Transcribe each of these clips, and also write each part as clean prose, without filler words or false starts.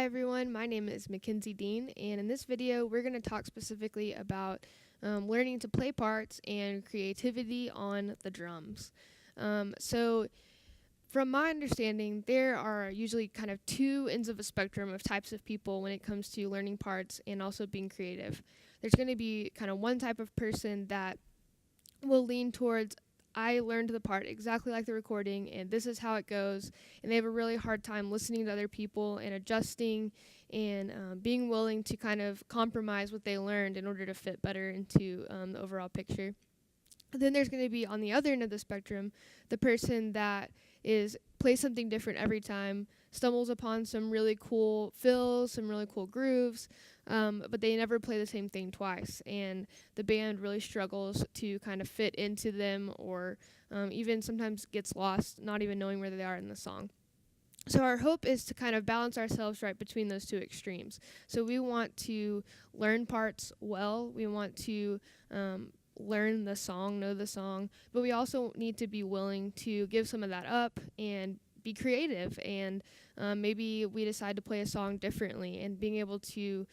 Hi everyone, my name is Mackenzie Dean, and in this video we're going to talk specifically about learning to play parts and creativity on the drums. So from my understanding, there are usually kind of two ends of a spectrum of types of people when it comes to learning parts and also being creative. There's going to be kind of one type of person that will lean towards I learned the part exactly like the recording, and this is how it goes. And they have a really hard time listening to other people and adjusting and being willing to kind of compromise what they learned in order to fit better into the overall picture. Then there's going to be on the other end of the spectrum, the person that plays something different every time, stumbles upon some really cool fills, some really cool grooves, but they never play the same thing twice, and the band really struggles to kind of fit into them, or even sometimes gets lost, not even knowing where they are in the song. So our hope is to kind of balance ourselves right between those two extremes. So we want to learn parts well. We want to learn the song, know the song, but we also need to be willing to give some of that up and be creative, and maybe we decide to play a song differently, and being able to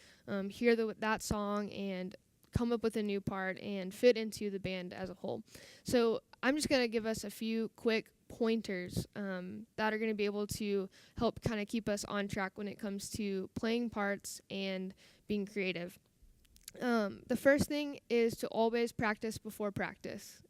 hear that song and come up with a new part and fit into the band as a whole. So I'm just going to give us a few quick pointers that are going to be able to help kind of keep us on track when it comes to playing parts and being creative. The first thing is to always practice before practice.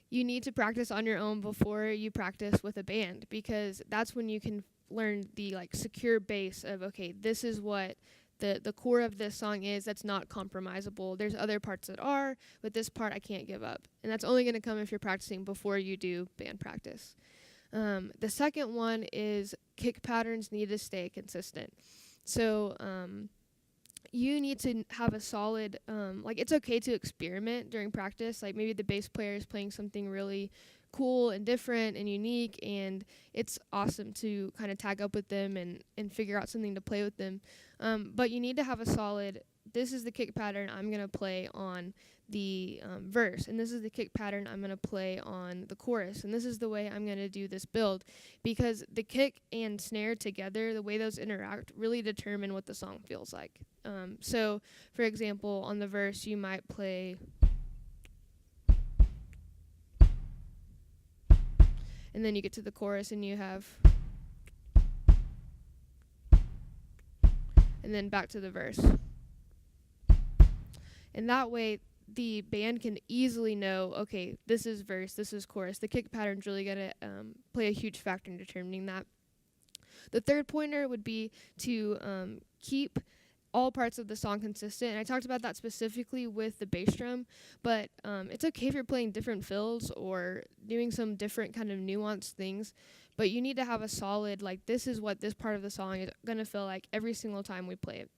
You need to practice on your own before you practice with a band, because that's when you can learn the secure base of, okay, this is what the core of this song is. That's not compromisable. There's other parts that are, but this part I can't give up. And that's only going to come if you're practicing before you do band practice. The second one is kick patterns need to stay consistent. So you need to have a solid, it's okay to experiment during practice. Like maybe the bass player is playing something really cool and different and unique, and it's awesome to kind of tag up with them and figure out something to play with them. But you need to have a solid, this is the kick pattern I'm going to play on the verse, and this is the kick pattern I'm going to play on the chorus, and this is the way I'm going to do this build, because the kick and snare together, the way those interact, really determine what the song feels like. So, for example, on the verse, you might play, and then you get to the chorus and you have, and then back to the verse. And that way, the band can easily know, okay, this is verse, this is chorus. The kick pattern's really going to play a huge factor in determining that. The third pointer would be to keep all parts of the song consistent. And I talked about that specifically with the bass drum, but it's okay if you're playing different fills or doing some different kind of nuanced things, but you need to have a solid, this is what this part of the song is going to feel like every single time we play it.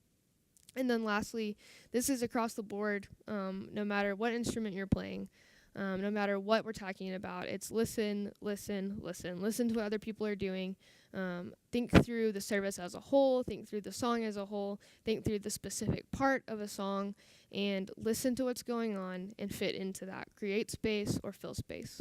And then lastly, this is across the board, no matter what instrument you're playing, no matter what we're talking about. It's listen, listen, listen. Listen to what other people are doing. Think through the service as a whole. Think through the song as a whole. Think through the specific part of a song, and listen to what's going on and fit into that. Create space or fill space.